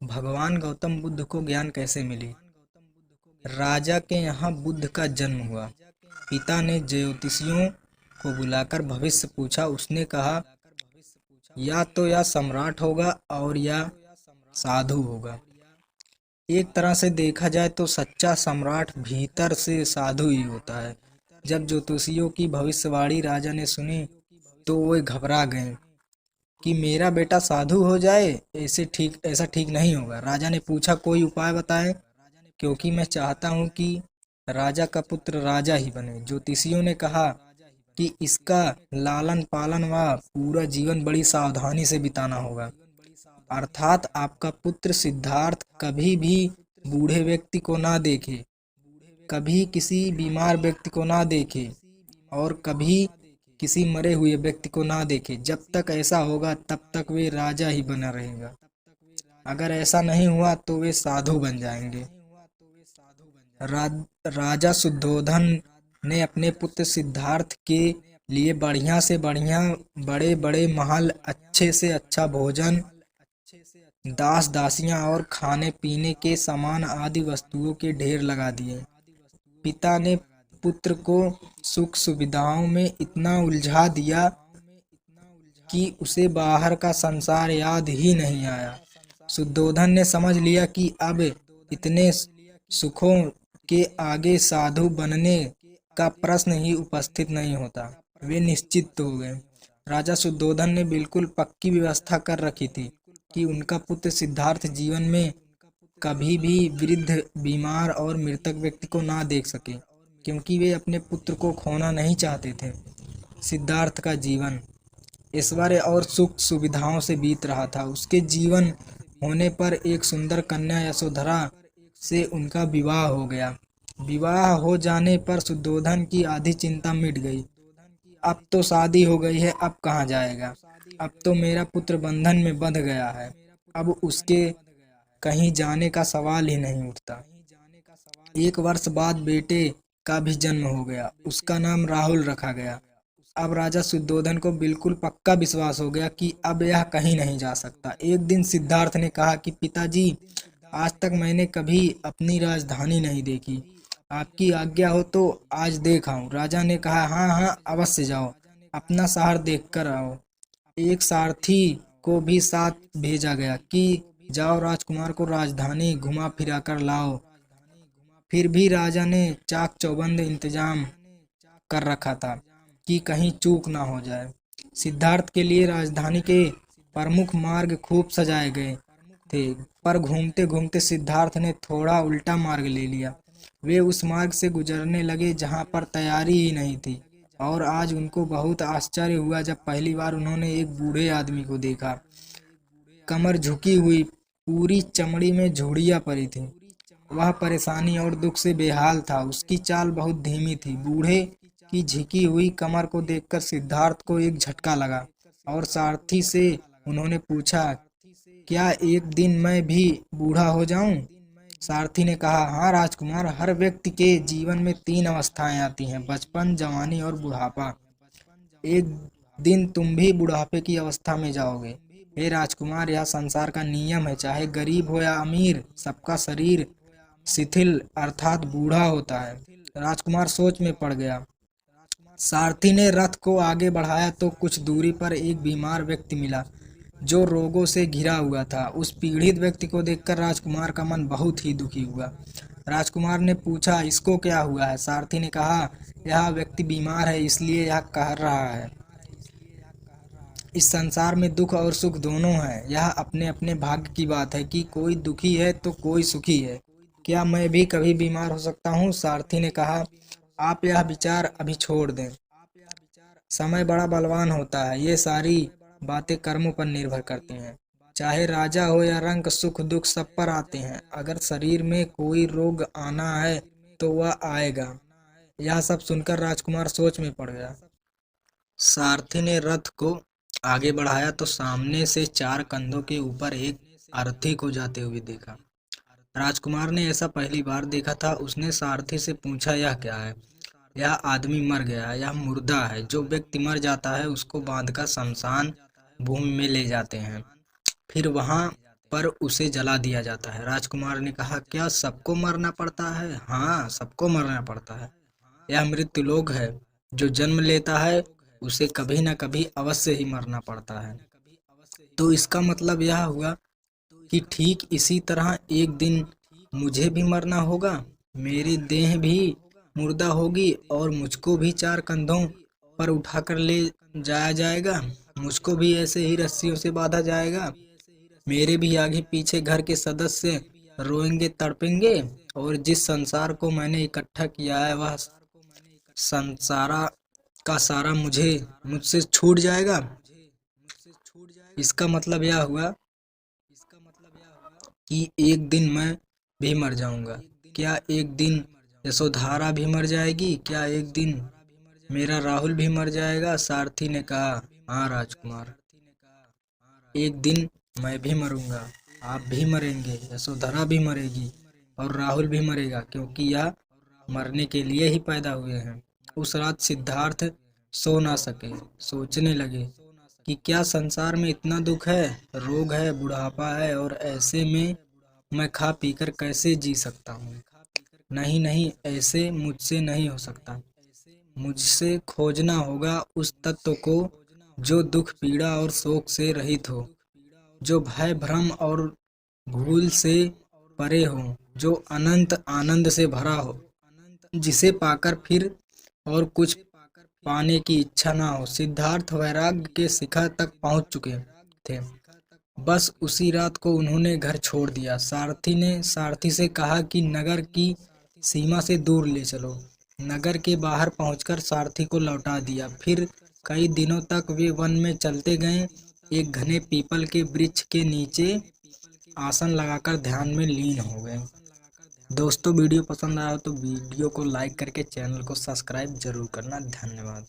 भगवान गौतम बुद्ध को ज्ञान कैसे मिली। राजा के यहाँ बुद्ध का जन्म हुआ। पिता ने ज्योतिषियों को बुलाकर भविष्य पूछा। उसने कहा, या तो यह सम्राट होगा और या साधु होगा। एक तरह से देखा जाए तो सच्चा सम्राट भीतर से साधु ही होता है। जब ज्योतिषियों की भविष्यवाणी राजा ने सुनी तो वे घबरा गए कि मेरा बेटा साधु हो जाए, ऐसा ठीक नहीं होगा। राजा ने पूछा, कोई उपाय बताएं, क्योंकि मैं चाहता हूं कि राजा का पुत्र राजा ही बने। ज्योतिषियों ने कहा कि इसका लालन पालन व पूरा जीवन बड़ी सावधानी से बिताना होगा। अर्थात आपका पुत्र सिद्धार्थ कभी भी बूढ़े व्यक्ति को ना देखे, कभी किसी बीमार व्यक्ति को ना देखे और कभी किसी मरे हुए व्यक्ति को ना देखे। जब तक ऐसा होगा तब तक वे राजा ही बना रहेगा। अगर ऐसा नहीं हुआ तो वे साधु बन जाएंगे। रा, राजा शुद्धोधन ने अपने पुत्र सिद्धार्थ के लिए बढ़िया से बढ़िया बड़े बड़े महल, अच्छे से अच्छा भोजन, दास दासियां और खाने पीने के सामान आदि वस्तुओं के ढेर लगा दिए। पिता ने पुत्र को सुख सुविधाओं में इतना उलझा दिया कि उसे बाहर का संसार याद ही नहीं आया। शुद्धोधन ने समझ लिया कि अब इतने सुखों के आगे साधु बनने का प्रश्न ही उपस्थित नहीं होता। वे निश्चित हो गए। राजा शुद्धोधन ने बिल्कुल पक्की व्यवस्था कर रखी थी कि उनका पुत्र सिद्धार्थ जीवन में कभी भी वृद्ध, बीमार और मृतक व्यक्ति को ना देख सके, क्योंकि वे अपने पुत्र को खोना नहीं चाहते थे। सिद्धार्थ का जीवन ऐश्वर्य और सुख सुविधाओं से बीत रहा था। उसके जीवन होने पर एक सुंदर कन्या यशोधरा से उनका विवाह हो गया। विवाह हो जाने पर शुद्धोधन की आधी चिंता मिट गई। अब तो शादी हो गई है, अब कहाँ जाएगा। अब तो मेरा पुत्र बंधन में बंध गया है, अब उसके कहीं जाने का सवाल ही नहीं उठता। एक वर्ष बाद बेटे का भी जन्म हो गया। उसका नाम राहुल रखा गया। अब राजा शुद्धोधन को बिल्कुल पक्का विश्वास हो गया कि अब यह कहीं नहीं जा सकता। एक दिन सिद्धार्थ ने कहा कि पिताजी, आज तक मैंने कभी अपनी राजधानी नहीं देखी, आपकी आज्ञा हो तो आज देख आऊं। राजा ने कहा, हाँ हाँ, अवश्य जाओ, अपना शहर देख कर आओ। एक सारथी को भी साथ भेजा गया कि जाओ राजकुमार को राजधानी घुमा फिरा कर लाओ। फिर भी राजा ने चाक चौबंद इंतजाम कर रखा था कि कहीं चूक ना हो जाए। सिद्धार्थ के लिए राजधानी के प्रमुख मार्ग खूब सजाए गए थे, पर घूमते घूमते सिद्धार्थ ने थोड़ा उल्टा मार्ग ले लिया। वे उस मार्ग से गुजरने लगे जहां पर तैयारी ही नहीं थी, और आज उनको बहुत आश्चर्य हुआ जब पहली बार उन्होंने एक बूढ़े आदमी को देखा। कमर झुकी हुई, पूरी चमड़ी में झुर्रियां पड़ी थी। वह परेशानी और दुख से बेहाल था। उसकी चाल बहुत धीमी थी। बूढ़े की झुकी हुई कमर को देखकर सिद्धार्थ को एक झटका लगा और सारथी से उन्होंने पूछा, क्या एक दिन मैं भी बूढ़ा हो जाऊं? सारथी ने कहा, हाँ राजकुमार, हर व्यक्ति के जीवन में 3 अवस्थाएं आती हैं, बचपन, जवानी और बुढ़ापा। एक दिन तुम भी बुढ़ापे की अवस्था में जाओगे। हे राजकुमार, यह संसार का नियम है, चाहे गरीब हो या अमीर, सबका शरीर शिथिल अर्थात बूढ़ा होता है। राजकुमार सोच में पड़ गया। सारथी ने रथ को आगे बढ़ाया तो कुछ दूरी पर एक बीमार व्यक्ति मिला जो रोगों से घिरा हुआ था। उस पीड़ित व्यक्ति को देखकर राजकुमार का मन बहुत ही दुखी हुआ। राजकुमार ने पूछा, इसको क्या हुआ है? सारथी ने कहा, यह व्यक्ति बीमार है, इसलिए यह कह रहा है। इस संसार में दुख और सुख दोनों हैं। यह अपने अपने भाग्य की बात है कि कोई दुखी है तो कोई सुखी है। क्या मैं भी कभी बीमार हो सकता हूँ? सारथी ने कहा, आप यह विचार अभी छोड़ दें। समय बड़ा बलवान होता है। ये सारी बातें कर्मों पर निर्भर करती हैं। चाहे राजा हो या रंक, सुख दुख सब पर आते हैं। अगर शरीर में कोई रोग आना है तो वह आएगा। यह सब सुनकर राजकुमार सोच में पड़ गया। सारथी ने रथ को आगे बढ़ाया तो सामने से 4 कंधों के ऊपर एक अर्थी को जाते हुए देखा। राजकुमार ने ऐसा पहली बार देखा था। उसने सारथी से पूछा, यह क्या है? यह आदमी मर गया है, यह मुर्दा है। जो व्यक्ति मर जाता है उसको बांधकर शमशान भूमि में ले जाते हैं, फिर वहां पर उसे जला दिया जाता है। राजकुमार ने कहा, क्या सबको मरना पड़ता है? हाँ, सबको मरना पड़ता है। यह मृत्यु लोक है। जो जन्म लेता है उसे कभी न कभी अवश्य ही मरना पड़ता है। तो इसका मतलब यह हुआ कि ठीक इसी तरह एक दिन मुझे भी मरना होगा। मेरी देह भी मुर्दा होगी और मुझको भी चार कंधों पर उठाकर ले जाया जाएगा। मुझको भी ऐसे ही रस्सियों से बांधा जाएगा। मेरे भी आगे पीछे घर के सदस्य रोएंगे, तड़पेंगे, और जिस संसार को मैंने इकट्ठा किया है वह संसारा का सारा मुझसे छूट जाएगा। इसका मतलब यह हुआ कि एक दिन मैं भी मर जाऊंगा। क्या एक दिन यशोधरा भी मर जाएगी? क्या एक दिन मेरा राहुल भी मर जाएगा? सारथी ने कहा, हाँ राजकुमार, एक दिन मैं भी मरूंगा, आप भी मरेंगे, यशोधरा भी मरेगी और राहुल भी मरेगा, क्योंकि यह मरने के लिए ही पैदा हुए हैं। उस रात सिद्धार्थ सो ना सके। सोचने लगे कि क्या संसार में इतना दुख है, रोग है, बुढ़ापा है, और ऐसे में मैं खा पीकर कैसे जी सकता हूँ? नहीं नहीं, ऐसे मुझसे नहीं हो सकता। मुझसे खोजना होगा उस तत्व को जो दुख, पीड़ा और शोक से रहित हो, जो भय, भ्रम और भूल से परे हो, जो अनंत आनंद से भरा हो, जिसे पाकर फिर और कुछ पाने की इच्छा ना हो। सिद्धार्थ वैराग्य के शिखर तक पहुंच चुके थे। बस उसी रात को उन्होंने घर छोड़ दिया। सारथी ने सारथी से कहा कि नगर की सीमा से दूर ले चलो। नगर के बाहर पहुंचकर सारथी को लौटा दिया। फिर कई दिनों तक वे वन में चलते गए। एक घने पीपल के वृक्ष के नीचे आसन लगाकर ध्यान में लीन हो गए। दोस्तों, वीडियो पसंद आया हो तो वीडियो को लाइक करके चैनल को सब्सक्राइब जरूर करना। धन्यवाद।